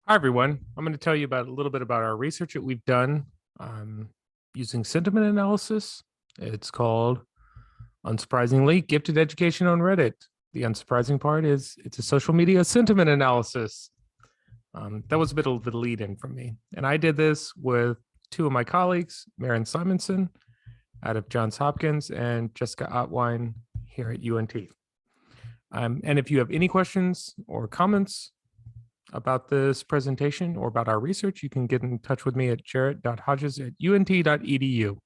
Hi, everyone. I'm going to tell you about a little bit about our research that we've done using sentiment analysis. It's called, unsurprisingly, Gifted Education on Reddit. The unsurprising part is it's a social media sentiment analysis. That was a bit of the lead in from me. And I did this with two of my colleagues, Maren Simonson out of Johns Hopkins and Jessica Otwine here at UNT. And if you have any questions or comments about this presentation or about our research, you can get in touch with me at jarrett.hodges@unt.edu.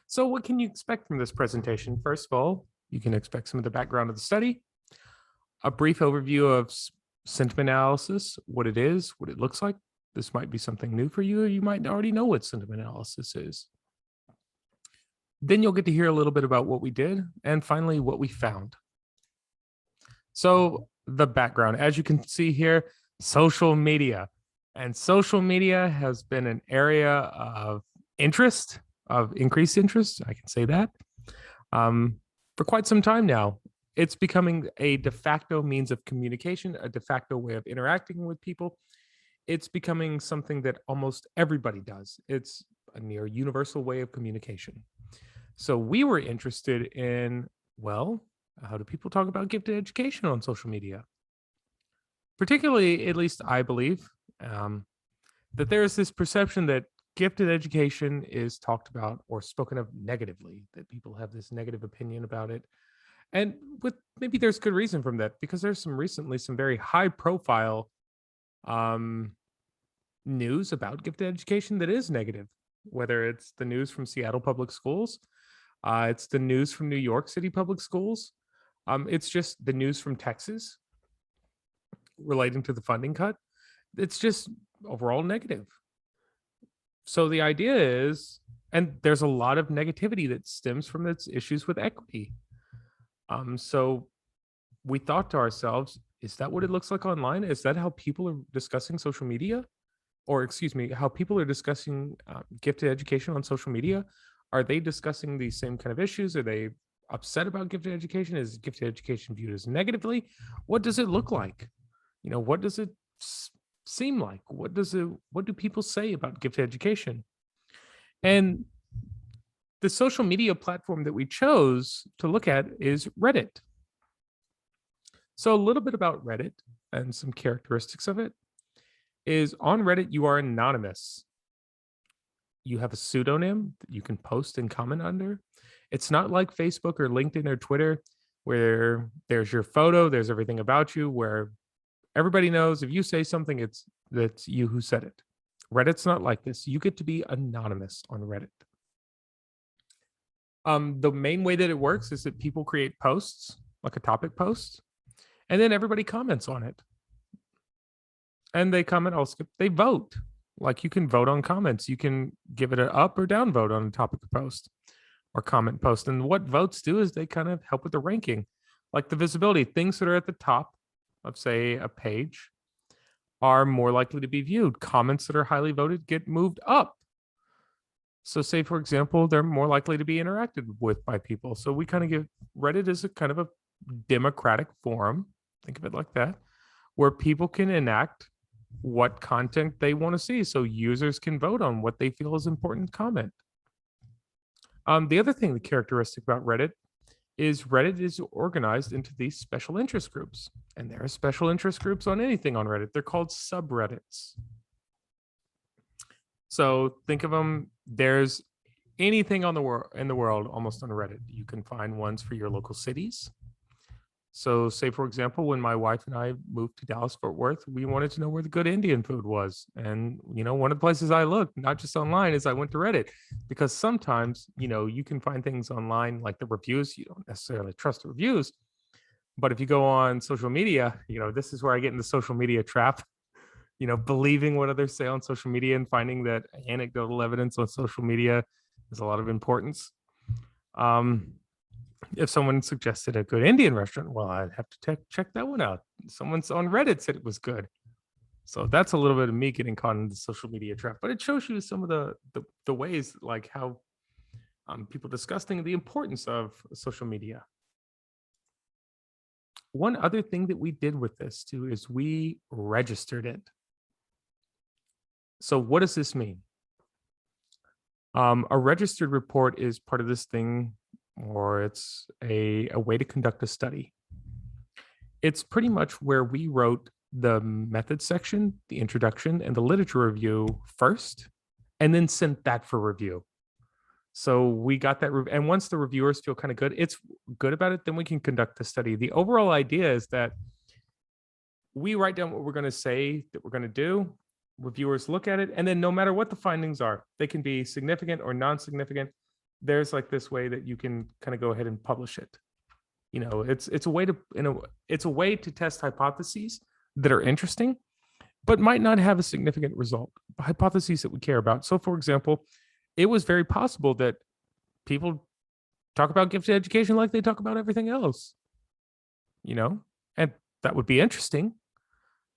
So what can you expect from this presentation? First of all, you can expect some of the background of the study, a brief overview of sentiment analysis, what it is, what it looks like. This might be something new for you, or you might already know what sentiment analysis is. Then you'll get to hear a little bit about what we did, and finally, what we found. So the background, as you can see here, social media. And social media has been an area of interest, of increased interest, I can say that, for quite some time now. It's becoming a de facto means of communication, a de facto way of interacting with people. It's becoming something that almost everybody does. It's a near universal way of communication. So we were interested in, well, how do people talk about gifted education on social media? Particularly, at least I believe, that there is this perception that gifted education is talked about or spoken of negatively, that people have this negative opinion about it. And with maybe there's good reason from that, because there's some very high profile news about gifted education that is negative, whether it's the news from Seattle Public Schools, it's the news from New York City Public Schools, it's just the news from Texas relating to the funding cut. It's just overall negative. So the idea is, and there's a lot of negativity that stems from its issues with equity. So we thought to ourselves, is that what it looks like online? Is that how people are discussing social media? Or excuse me, how people are discussing gifted education on social media? Are they discussing these same kind of issues? Are they upset about gifted education? Is gifted education viewed as negatively? What does it look like? You know, what does it seem like? What do people say about gifted education? And the social media platform that we chose to look at is Reddit. So a little bit about Reddit and some characteristics of it is, on Reddit, you are anonymous. You have a pseudonym that you can post and comment under. It's not like Facebook or LinkedIn or Twitter, where there's your photo, there's everything about you, where everybody knows if you say something, that's you who said it. Reddit's not like this. You get to be anonymous on Reddit. The main way that it works is that people create posts, like a topic post, and then everybody comments on it. And they comment, they vote. Like, you can vote on comments. You can give it an up or down vote on a topic post or comment post. And what votes do is they kind of help with the ranking, like the visibility. Things that are at the top of, say, a page are more likely to be viewed. Comments that are highly voted get moved up. So say, for example, they're more likely to be interacted with by people. So we kind of give Reddit as a kind of a democratic forum, think of it like that, where people can enact what content they want to see. So users can vote on what they feel is important to comment. The other thing, the characteristic about Reddit is organized into these special interest groups. And there are special interest groups on anything on Reddit. They're called subreddits. So think of them, there's anything in the world almost on Reddit. You can find ones for your local cities. So say, for example, when my wife and I moved to Dallas-Fort Worth, we wanted to know where the good Indian food was. And, one of the places I looked, not just online, is I went to Reddit, because sometimes, you can find things online like the reviews. You don't necessarily trust the reviews. But if you go on social media, this is where I get in the social media trap, believing what others say on social media and finding that anecdotal evidence on social media has a lot of importance. If someone suggested a good Indian restaurant, well, I'd have to check that one out. Someone's on Reddit said it was good. So that's a little bit of me getting caught in the social media trap, but it shows you some of the ways, like how people discussing the importance of social media. One other thing that we did with this too is we registered it. So what does this mean? A registered report is part of this thing, or it's a way to conduct a study. It's pretty much where we wrote the method section, the introduction, and the literature review first, and then sent that for review. So we got that, and once the reviewers feel kind of good, it's good about it, then we can conduct the study. The overall idea is that we write down what we're going to say that we're going to do. Reviewers look at it, and then no matter what the findings are, they can be significant or non-significant. There's like this way that you can kind of go ahead and publish it. You know, it's a way to it's a way to test hypotheses that are interesting, but might not have a significant result. Hypotheses that we care about. So, for example, it was very possible that people talk about gifted education like they talk about everything else. You know, and that would be interesting,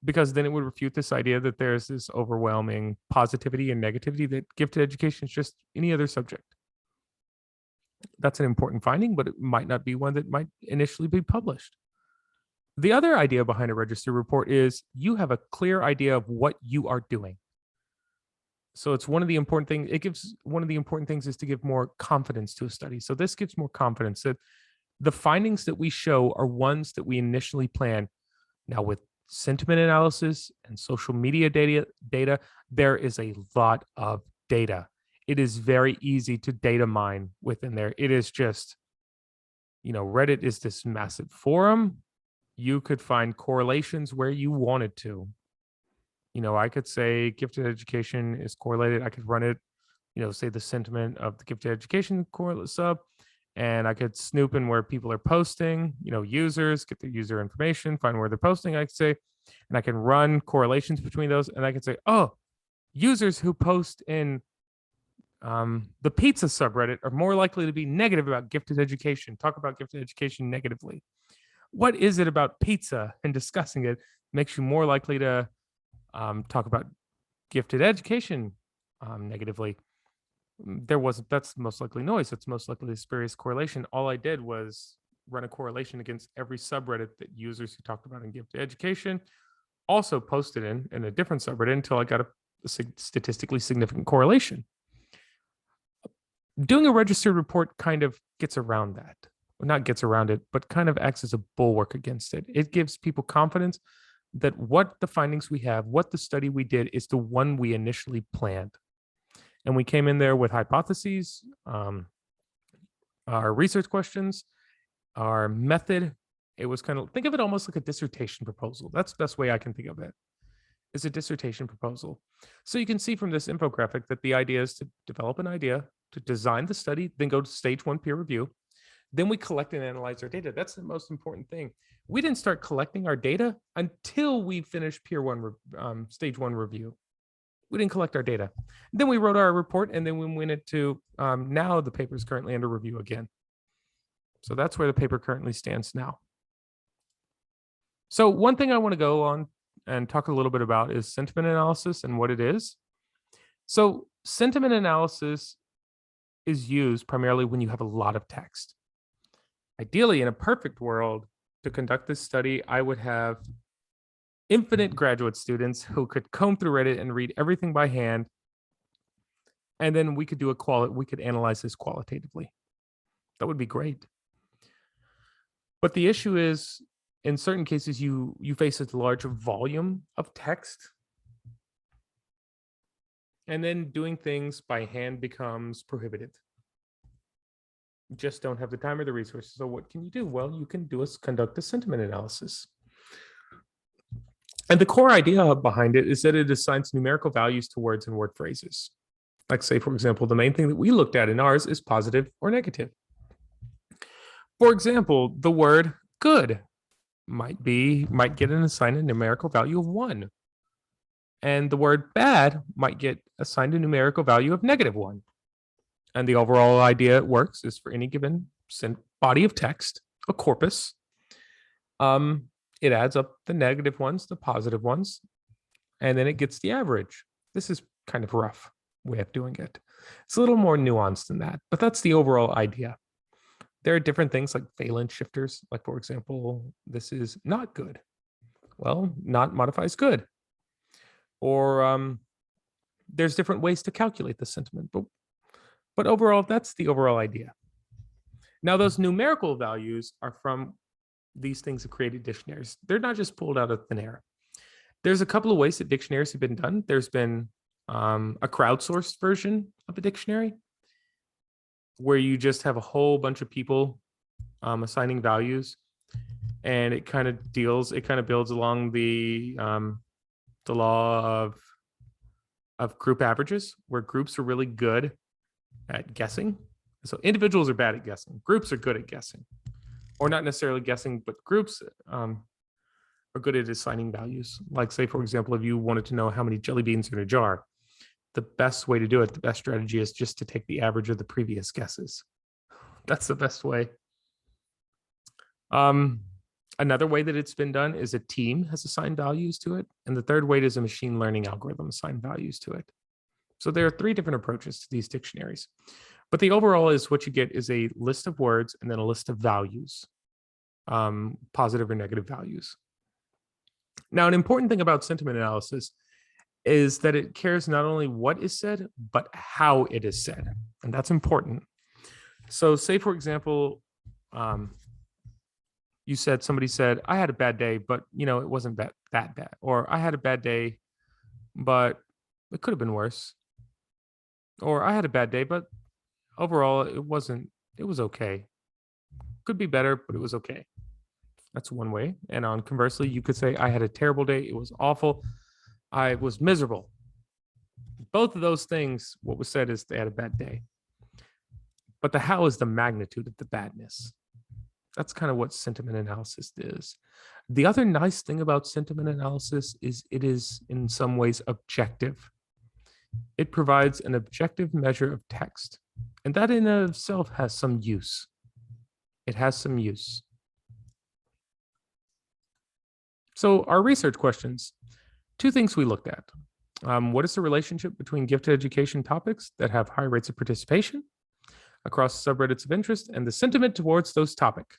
because then it would refute this idea that there's this overwhelming positivity and negativity that gifted education is just any other subject. That's an important finding, but it might not be one that might initially be published. The other idea behind a registered report is you have a clear idea of what you are doing. So it's one of the important things. It gives one of the important things is to give more confidence to a study. So this gives more confidence that the findings that we show are ones that we initially plan. Now, with sentiment analysis and social media data, there is a lot of data. It is very easy to data mine within there. It is just, you know, Reddit is this massive forum. You could find correlations where you wanted to. You know, I could say gifted education is correlated. I could run it, you know, say the sentiment of the gifted education sub, and I could snoop in where people are posting, you know, users, get their user information, find where they're posting, I could say, and I can run correlations between those. And I can say, oh, users who post in the pizza subreddit are more likely to be negative about gifted education, talk about gifted education negatively. What is it about pizza and discussing it makes you more likely to talk about gifted education negatively? That's most likely noise. That's most likely a spurious correlation. All I did was run a correlation against every subreddit that users who talked about in gifted education also posted in a different subreddit until I got a statistically significant correlation. Doing a registered report kind of gets around that. Well, not gets around it, but kind of acts as a bulwark against it. It gives people confidence that what the findings we have, what the study we did is the one we initially planned. And we came in there with hypotheses, our research questions, our method. It was kind of, think of it almost like a dissertation proposal. That's the best way I can think of it. It's a dissertation proposal. So you can see from this infographic that the idea is to develop an idea, to design the study, then go to stage 1 peer review. Then we collect and analyze our data. That's the most important thing. We didn't start collecting our data until we finished stage 1 review. We didn't collect our data. Then we wrote our report, and then we went into, now the paper is currently under review again. So that's where the paper currently stands now. So one thing I want to go on and talk a little bit about is sentiment analysis and what it is. So sentiment analysis is used primarily when you have a lot of text. Ideally, in a perfect world, to conduct this study, I would have infinite graduate students who could comb through Reddit and read everything by hand. And then we could do we could analyze this qualitatively. That would be great. But the issue is, in certain cases, you face a large volume of text. And then doing things by hand becomes prohibitive. You just don't have the time or the resources. So what can you do? Well, you can conduct a sentiment analysis. And the core idea behind it is that it assigns numerical values to words and word phrases. Like, say, for example, the main thing that we looked at in ours is positive or negative. For example, the word good might get assigned a numerical value of 1. And the word bad might get assigned a numerical value of -1. And the overall idea it works is for any given body of text, a corpus, it adds up the negative ones, the positive ones, and then it gets the average. This is kind of a rough way of doing it. It's a little more nuanced than that, but that's the overall idea. There are different things like valence shifters. Like, for example, this is not good. Well, not modifies good. Or there's different ways to calculate the sentiment. But overall, that's the overall idea. Now, those numerical values are from these things have created dictionaries. They're not just pulled out of thin air. There's a couple of ways that dictionaries have been done. There's been a crowdsourced version of a dictionary where you just have a whole bunch of people assigning values, and it kind of builds along the law of group averages, where groups are really good at guessing. So individuals are bad at guessing. Groups are good at guessing, or not necessarily guessing, but groups are good at assigning values. Like, say, for example, if you wanted to know how many jelly beans are in a jar, the best way to do it, the best strategy is just to take the average of the previous guesses. That's the best way. Another way that it's been done is a team has assigned values to it. And the third way is a machine learning algorithm assign values to it. So there are 3 different approaches to these dictionaries. But the overall is what you get is a list of words and then a list of values, positive or negative values. Now, an important thing about sentiment analysis is that it cares not only what is said, but how it is said. And that's important. So say, for example, somebody said, I had a bad day, but it wasn't that bad. Or I had a bad day, but it could have been worse. Or I had a bad day, but overall it was okay. Could be better, but it was okay. That's one way. And on conversely, you could say, I had a terrible day. It was awful. I was miserable. Both of those things, what was said is they had a bad day. But the how is the magnitude of the badness. That's kind of what sentiment analysis is. The other nice thing about sentiment analysis is it is in some ways objective. It provides an objective measure of text. And that in and of itself has some use. It has some use. So our research questions, 2 things we looked at. What is the relationship between gifted education topics that have high rates of participation across subreddits of interest and the sentiment towards those topics?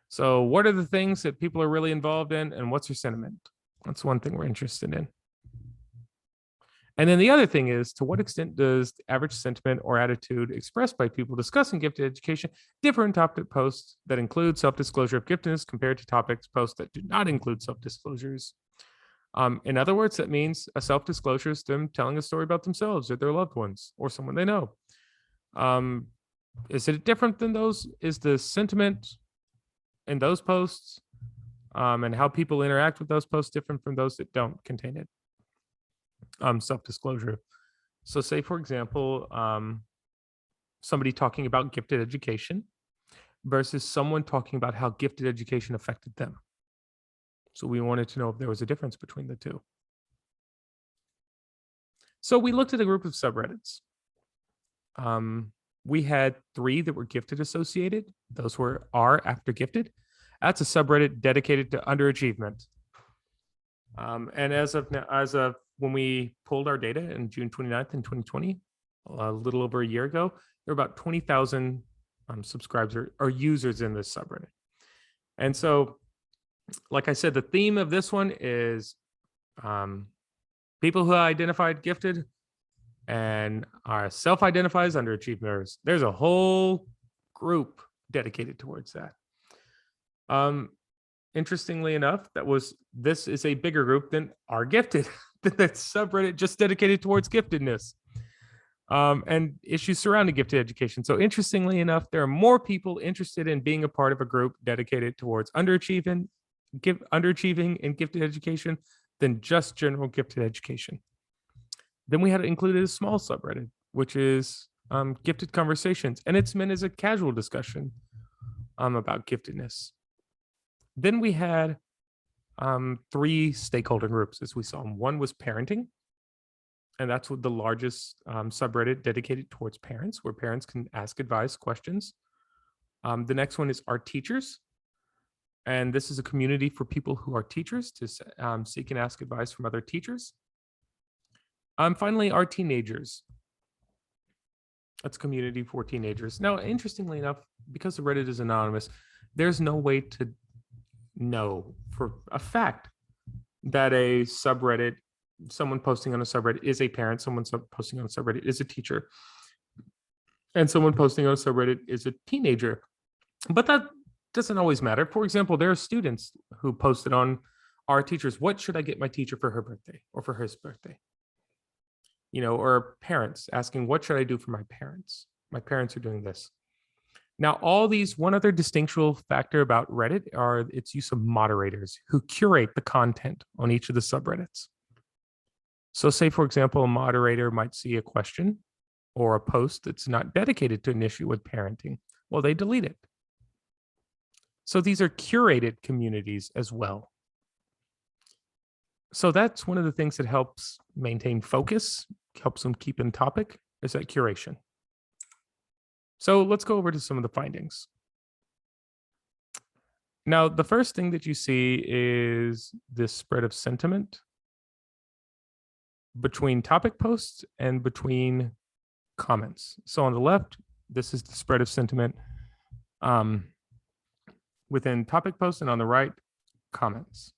So what are the things that people are really involved in, and what's your sentiment? That's one thing we're interested in. And then the other thing is, to what extent does the average sentiment or attitude expressed by people discussing gifted education differ in topic posts that include self-disclosure of giftedness compared to topics posts that do not include self-disclosures? In other words, that means a self-disclosure is them telling a story about themselves or their loved ones or someone they know. Is it different than those? Is the sentiment in those posts and how people interact with those posts different from those that don't contain it? Self-disclosure. So say, for example, somebody talking about gifted education versus someone talking about how gifted education affected them. So we wanted to know if there was a difference between the 2. So we looked at a group of subreddits. We had 3 that were gifted associated. Those were R after gifted. That's a subreddit dedicated to underachievement. And as of when we pulled our data in June 29th in 2020, a little over a year ago, there were about 20,000 subscribers or users in this subreddit. And so, like I said, the theme of this one is people who identified gifted and are self-identified as underachievers. There's a whole group dedicated towards that. Interestingly enough, this is a bigger group than are gifted, that subreddit just dedicated towards giftedness and issues surrounding gifted education. So interestingly enough, there are more people interested in being a part of a group dedicated towards underachieving and gifted education than just general gifted education. Then we had included a small subreddit, which is gifted conversations, and it's meant as a casual discussion about giftedness. Then we had 3 stakeholder groups, as we saw. One was parenting, and that's what the largest subreddit dedicated towards parents, where parents can ask advice questions. The next one is our teachers, and this is a community for people who are teachers to seek and ask advice from other teachers. Finally, our teenagers. That's a community for teenagers. Now, interestingly enough, because the Reddit is anonymous, there's no way to know for a fact that a subreddit, someone posting on a subreddit is a parent, someone posting on a subreddit is a teacher, and someone posting on a subreddit is a teenager. But that doesn't always matter. For example, there are students who posted on our teachers, what should I get my teacher for her birthday or for his birthday? Or parents asking, what should I do for my parents? My parents are doing this. Now, all these, one other distinctual factor about Reddit are its use of moderators who curate the content on each of the subreddits. So say, for example, a moderator might see a question or a post that's not dedicated to an issue with parenting. Well, they delete it. So these are curated communities as well. So that's one of the things that helps maintain focus, helps them keep in topic, is that curation. So let's go over to some of the findings. Now, the first thing that you see is this spread of sentiment between topic posts and between comments. So on the left, this is the spread of sentiment within topic posts, and on the right, comments.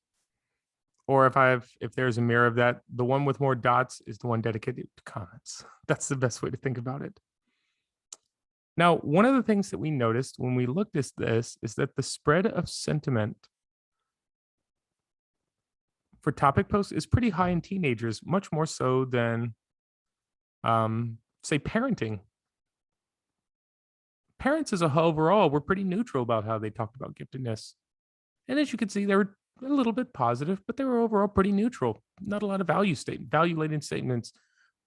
Or if there's a mirror of that, the one with more dots is the one dedicated to comments. That's the best way to think about it. Now, one of the things that we noticed when we looked at this is that the spread of sentiment for topic posts is pretty high in teenagers, much more so than, say, parenting. Parents as a whole overall were pretty neutral about how they talked about giftedness. And as you can see, they were a little bit positive, but they were overall pretty neutral. Not a lot of value-laden statements.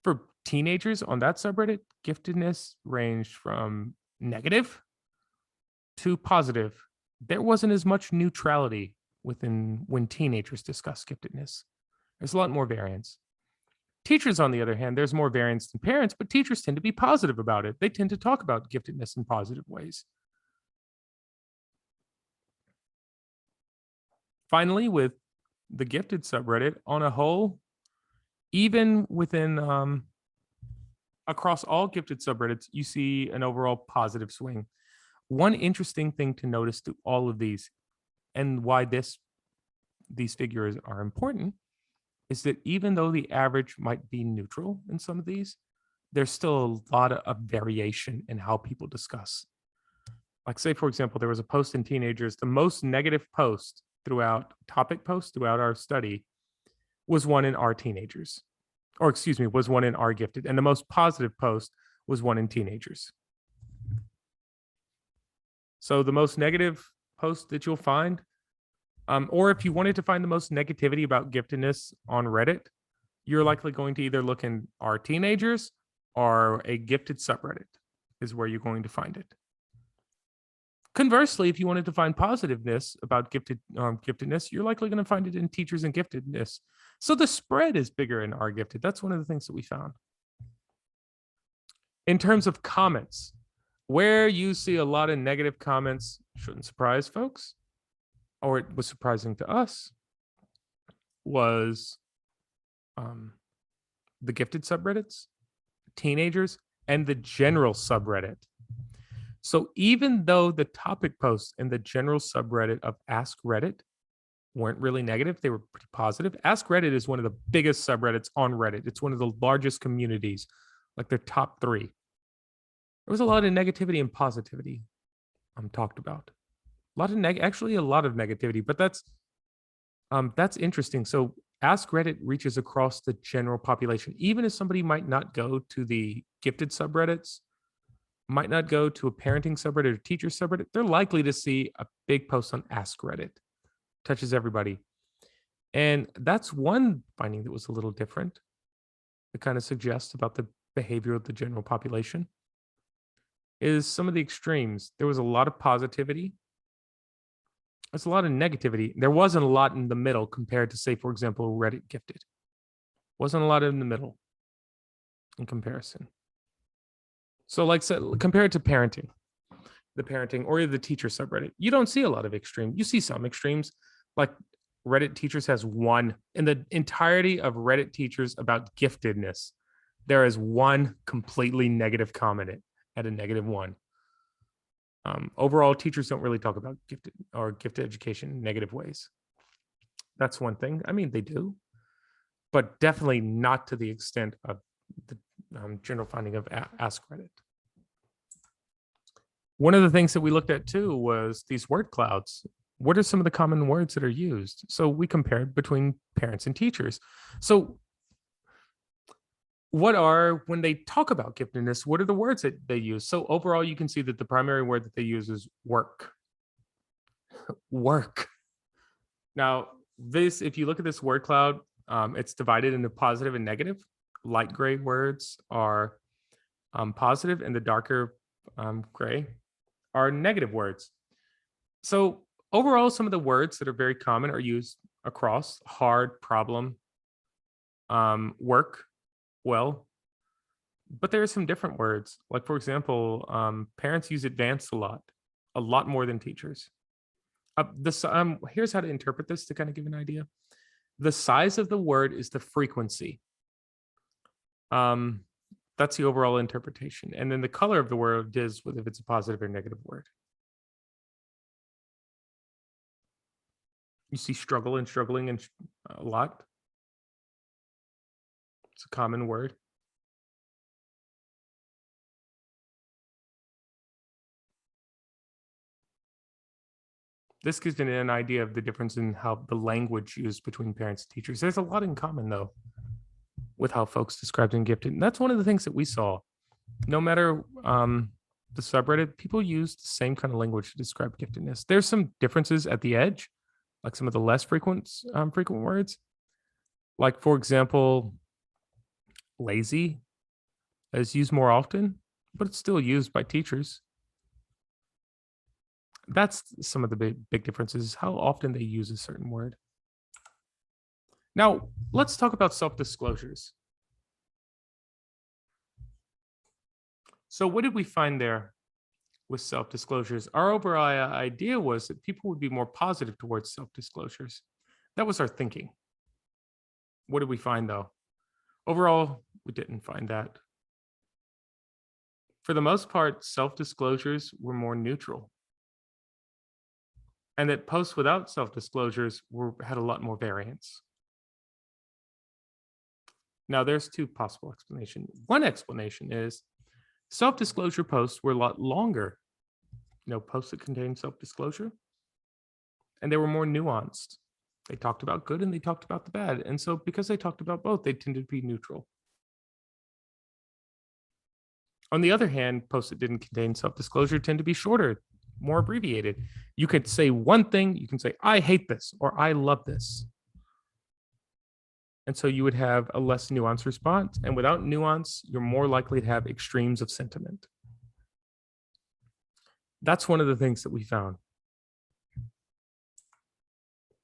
For teenagers on that subreddit, giftedness ranged from negative to positive. There wasn't as much neutrality when teenagers discuss giftedness. There's a lot more variance. Teachers, on the other hand, there's more variance than parents, but teachers tend to be positive about it. They tend to talk about giftedness in positive ways. Finally, with the gifted subreddit on a whole, even within across all gifted subreddits, you see an overall positive swing. One interesting thing to notice through all of these, and why these figures are important, is that even though the average might be neutral in some of these, there's still a lot of variation in how people discuss. Like, say, for example, there was a post in teenagers, the most negative post topic post throughout our study was one in our teenagers, or excuse me, was one in our gifted. And the most positive post was one in teenagers. So the most negative post that you'll find, or if you wanted to find the most negativity about giftedness on Reddit, you're likely going to either look in our teenagers or a gifted subreddit is where you're going to find it. Conversely, if you wanted to find positiveness about giftedness, you're likely going to find it in teachers and giftedness. So the spread is bigger in our gifted. That's one of the things that we found. In terms of comments, where you see a lot of negative comments, shouldn't surprise folks, or it was surprising to us, was the gifted subreddits, teenagers, and the general subreddit. So even though the topic posts in the general subreddit of Ask Reddit weren't really negative, they were pretty positive. Ask Reddit is one of the biggest subreddits on Reddit. It's one of the largest communities, like their top 3. There was a lot of negativity and positivity talked about. Actually a lot of negativity, but that's interesting. So Ask Reddit reaches across the general population. Even if somebody might not go to the gifted subreddits, might not go to a parenting subreddit or teacher subreddit, they're likely to see a big post on Ask Reddit. Touches everybody. And that's one finding that was a little different. It kind of suggests about the behavior of the general population is some of the extremes. There was a lot of positivity. There's a lot of negativity. There wasn't a lot in the middle compared to, say, for example, Reddit gifted. Wasn't a lot in the middle in comparison. So like compared to parenting, the parenting or the teacher subreddit, you don't see a lot of extreme. You see some extremes, like Reddit teachers has one in the entirety of Reddit teachers about giftedness. There is one completely negative comment at a -1. Overall, teachers don't really talk about gifted education in negative ways. That's one thing. I mean, they do, but definitely not to the extent of the general finding of Ask Reddit. One of the things that we looked at too was these word clouds. What are some of the common words that are used? So we compared between parents and teachers. So when they talk about giftedness, what are the words that they use? So overall, you can see that the primary word that they use is work. Work. Now, if you look at this word cloud, it's divided into positive and negative. Light gray words are positive, and the darker gray are negative words. So overall, some of the words that are very common are used across: hard, problem, work, well. But there are some different words. Like, for example, parents use advanced a lot more than teachers. Here's how to interpret this to kind of give an idea. The size of the word is the frequency. That's the overall interpretation. And then the color of the word is whether it's a positive or negative word. You see struggle and struggling and a lot. It's a common word. This gives you an idea of the difference in how the language used between parents and teachers. There's a lot in common, though, with how folks described and gifted. And that's one of the things that we saw. No matter the subreddit, people use the same kind of language to describe giftedness. There's some differences at the edge, like some of the less frequent words. Like, for example, lazy is used more often, but it's still used by teachers. That's some of the big differences, how often they use a certain word. Now, let's talk about self-disclosures. So what did we find there with self-disclosures? Our overall idea was that people would be more positive towards self-disclosures. That was our thinking. What did we find, though? Overall, we didn't find that. For the most part, self-disclosures were more neutral. And that posts without self-disclosures had a lot more variance. Now, there's two possible explanations. One explanation is self-disclosure posts were a lot longer. Posts that contained self-disclosure, and they were more nuanced. They talked about good and they talked about the bad. And so because they talked about both, they tended to be neutral. On the other hand, posts that didn't contain self-disclosure tend to be shorter, more abbreviated. You could say one thing, you can say, I hate this, or I love this. And so you would have a less nuanced response. And without nuance, you're more likely to have extremes of sentiment. That's one of the things that we found.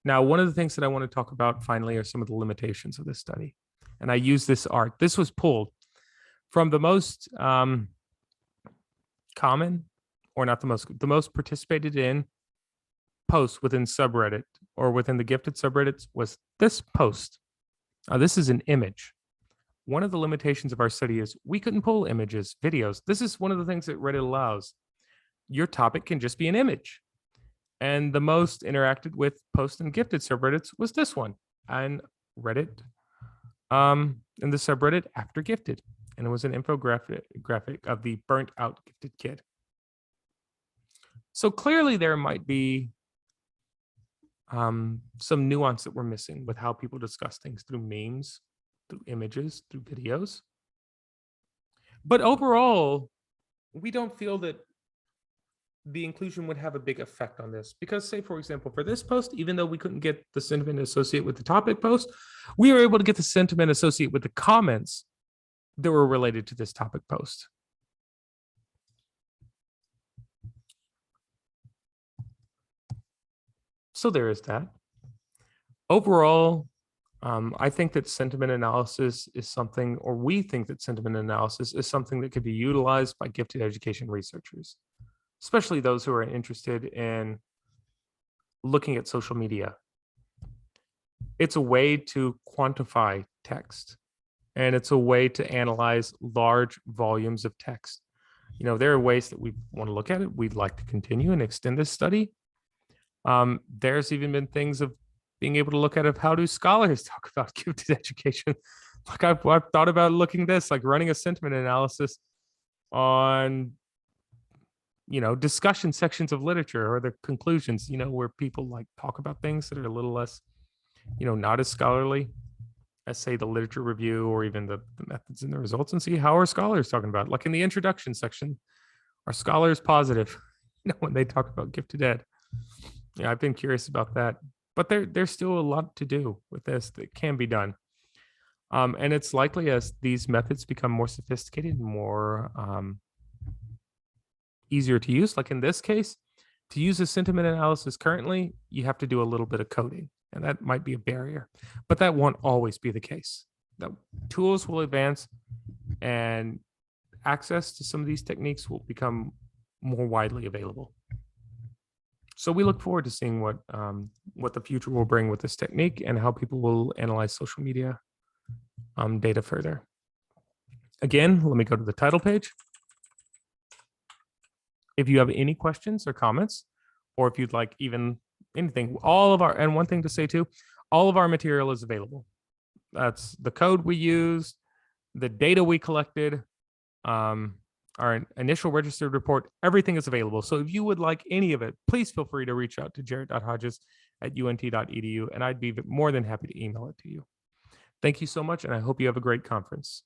Now, one of the things that I want to talk about finally are some of the limitations of this study. And I use this art. This was pulled from the most common, or not the most participated in post within subreddit or within the gifted subreddits was this post. This is an image. One of the limitations of our study is we couldn't pull images, videos. This is one of the things that Reddit allows. Your topic can just be an image. And the most interacted with post and gifted subreddits was this one, and Reddit, in the subreddit after gifted. And it was an infographic of the burnt out gifted kid. So clearly there might be some nuance that we're missing with how people discuss things through memes, through images, through videos. But overall, we don't feel that the inclusion would have a big effect on this because, say, for example, for this post, even though we couldn't get the sentiment associated with the topic post, we were able to get the sentiment associated with the comments that were related to this topic post. So there is that. Overall, I think that sentiment analysis is something, or we think that sentiment analysis is something that could be utilized by gifted education researchers, especially those who are interested in looking at social media. It's a way to quantify text, and it's a way to analyze large volumes of text. There are ways that we want to look at it. We'd like to continue and extend this study. There's even been things of being able to look at how do scholars talk about gifted education. Like I've thought about looking at this, like running a sentiment analysis on discussion sections of literature or the conclusions, where people like talk about things that are a little less, not as scholarly as say the literature review or even the methods and the results, and see how are scholars talking about it. Like in the introduction section, are scholars positive when they talk about gifted ed? I've been curious about that, but there's still a lot to do with this that can be done. And it's likely as these methods become more sophisticated, more easier to use. Like in this case, to use a sentiment analysis currently, you have to do a little bit of coding, and that might be a barrier, but that won't always be the case. The tools will advance and access to some of these techniques will become more widely available. So we look forward to seeing what the future will bring with this technique and how people will analyze social media data further. Again, let me go to the title page. If you have any questions or comments, or if you'd like even anything, and one thing to say too, all of our material is available. That's the code we used, the data we collected, our initial registered report, everything is available. So if you would like any of it, please feel free to reach out to jarrett.hodges@unt.edu, and I'd be more than happy to email it to you. Thank you so much, and I hope you have a great conference.